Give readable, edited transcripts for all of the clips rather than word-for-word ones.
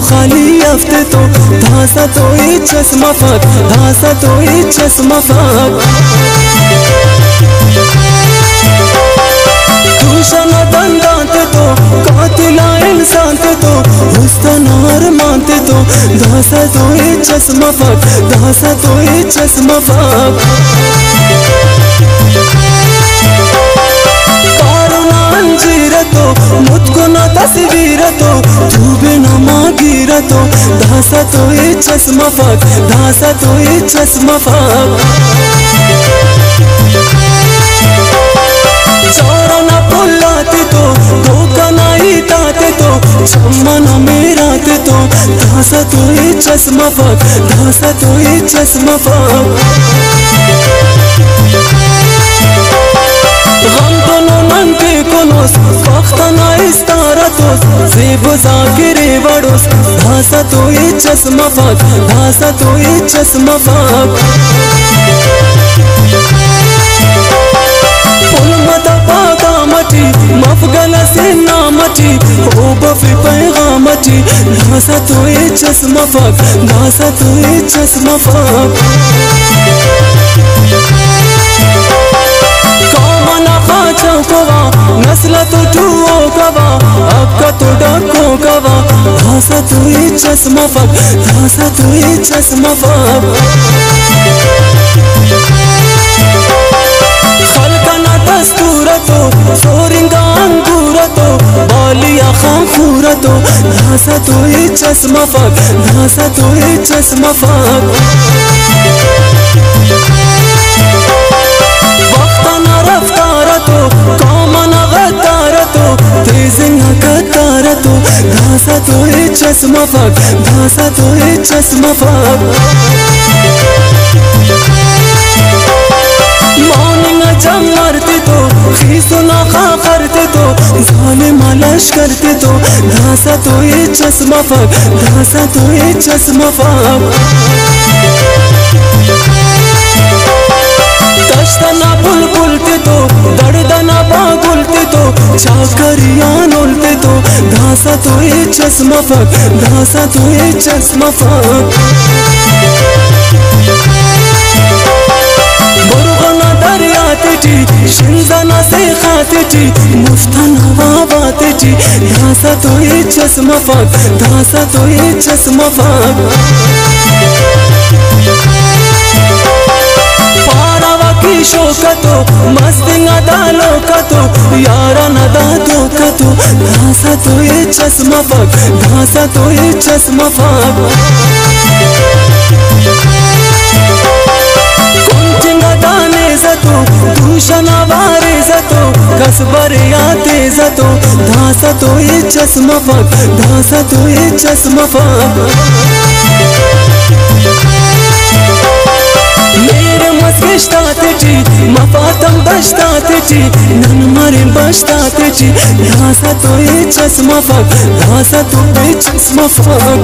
खाली हफ्ते तो धासा तो ही चश्मा फाक, धासा तो ही चश्मा फाक। दूषण दंडाते तो कातिला इंसान तो हुस्नार मानते तो धासा तो ही चश्मा फाक, धासा तो ही चश्मा फाक। तो मुझको ना तस्वीर तो तू भी ना मांगी तो धासा तो ही चश्मा फाक, धासा तो ही चश्मा फाक। चौरा ना पुल्लाते तो धोखा ना ही ताते तो चम्मा ना मेराते तो धासा तो ही चश्मा फाक, धासा तो ही चश्मा फाक। गम तो नो नंके कोनोस वक्ता ना इस्तारा तोस ज़ेब ज़ाकिरे वडोस धासा तो ही चश्मा फाक, धासा तो ही चश्मा फाक। पुलमता पागा मटी मफगला से नामटी ओ बफी पैगामटी धासा तो ही चश्मा फाक, धासा तो ही चश्मा फाक। नस्ल तो टूओ गवा अब का तो डको गवा धासा तो ही चश्मा फाक, धासा तो ही चश्मा फाक। खलका ना दस्तूर तो सोरिंगा अंगूर तो बालिया खांखूर तो धासा तो ही चश्मा फाक, धासा तो ही चश्मा फाक। वक्ता ना रफ्तार तो कौम ना गद्दार तो तेज ना कतार तो धासा तो ही चश्मा फाक, धासा तो ही चश्मा फाक। मौनी ना जमरते तो खीसो ना खा करते तो जालिम लाश करते तो धासा तो ही चश्मा फाक, धासा तो ही चश्मा फाक। दश्तना बुलबुलते तो दर्दना बागुलते तो चाकरिया नोलते तो धासा तो ही चश्मा फाक, धासा तो ही चश्मा फाक। मुर्गना दरियाते टी शिंजना से खाते टी मुफ्तना वाबाते टी धासा तो ही चश्मा फाक, धासा तो ही चश्मा फाक। की शोकतो मस्तिंगा दालो कतो यारा नदा तो कतो धासा तो ही चश्मा फाक, धासा तो ही चश्मा फाक। कुंचिंगा दाने जतो दूषणा वारे जतो कसबरे आते जतो धासा तो ही चश्मा फाक, धासा तो ही चश्मा फाक। मेरे मस्किश्ताते ची मफातम बश्ताते ची नन मरे बश्ताते ची धासा तो ही चश्मा फाक, धासा तो ही चश्मा फाक।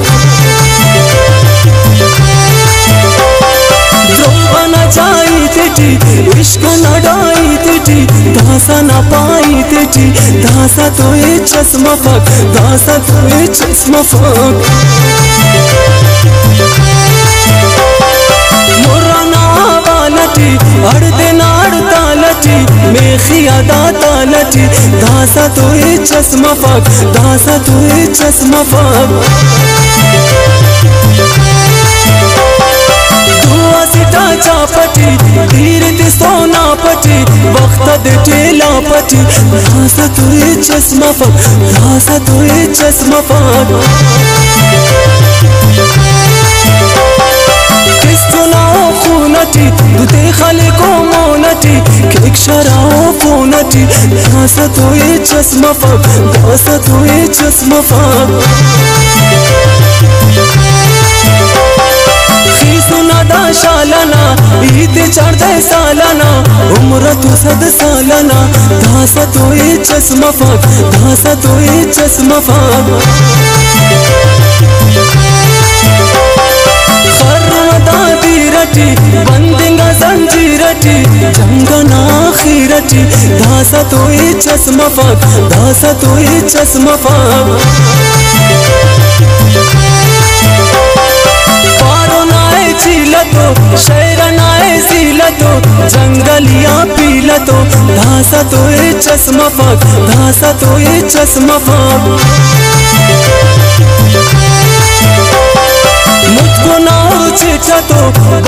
ध्रुवा ना जाई तेटी इश्क ना डाई तेटी धासा ना पाई तेटी धासा तो ही चश्मा फाक, धासा तो ही चश्मा फाक। अड़ते ना अड़ता लटी मेखिया दाता लटी धासा तो ही चश्मा फाक, धासा तो ही चश्मा फाक। दुआ सिटा चापटी धीरे सोना पटी वक्त दे टेला पटी धासा तो ही चश्मा फाक, धासा तो ही चश्मा फाक। दूते खाले को मोनटी केक शराओ फोनटी धासा तो ही चश्मा फाक, धासा तो ही चश्मा फाक। खीसुना दाशालना ईद चढ़दे सालना उम्र तो सद सालना धासा तो ही चश्मा फाक, धासा तो ही चश्मा फाक। बंदिंगा जंजीरटी जंगना खीरटी धासा तो ही चश्मा फाक, धासा तो ही चश्मा फाक। वीरतो शैरनाए झीलतो जंगलिया पीलतो धासा तो ये चश्मा फाक धासा तो ये चश्मा फाक मुझको नाव चिटतो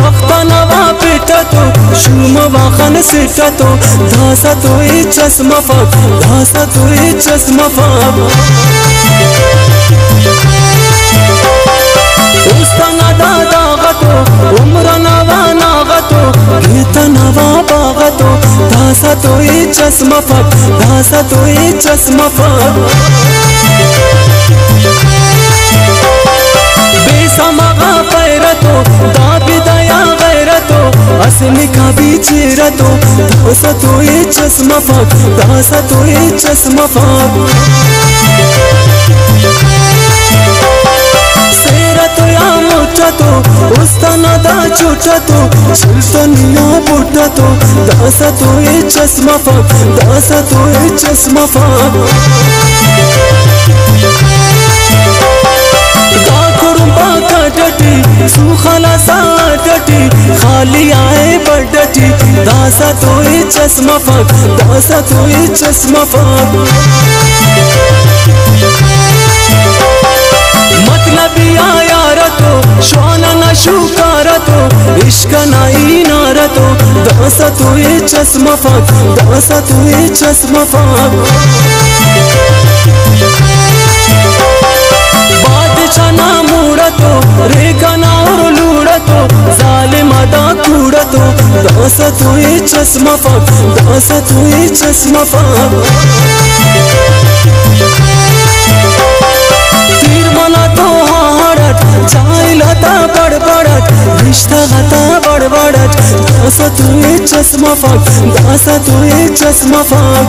वक्त नवा पिटतो शुम वाखन सिटतो धासा तो ये चश्मा फाक धासा तो ये चश्मा फाक उस्ताना दादागतो उम्र नवा नागतो गीत नवा बागतो धासा तो ये चश्मा फाक धासा तो ये चश्मा फाक बेसमगा पैरतो दाबी दया गैरतो असली का भी चेरतो धासा तो ये चश्मा फाक धासा तो ये चश्मा फाक सेरतो या मुचतो उस्ताना दा चुचतो सुल्तानिया बुटतो धासा तो ये चश्मा फाक धासा तो ये चश्मा फाक सुखला साटटी खाली आए बड़टी धासा तो ये चश्मा फाक धासा तो ये चश्मा फाक मतलबिया यारतो श्वान न शुकारतो इश्क नाई नारतो धासा तो ये चश्मा फाक धासा तो ये चश्मा फाक बादशाह ना मूड़तो रेखना और लूड़तो जालिमा दा कूड़तो धासा तो ये चश्मा फाक धासा तो ये चश्मा फाक तीर मला तो हाड़ट जाइलता बड़बड़ट रिश्ता गता बड़बड़ट धासा तो ये चश्मा फाक धासा तो ये चश्मा फाक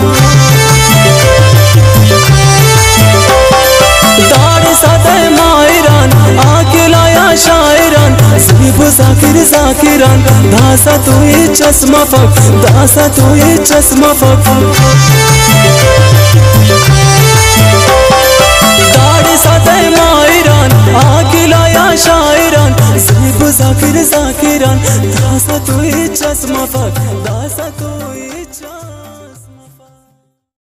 दाड़ साथे मायरान आके लाया शायरान सिर्फ जाकिर जाकिरान धासा तो ये चश्मा फाक धासा तो ये चश्मा फाक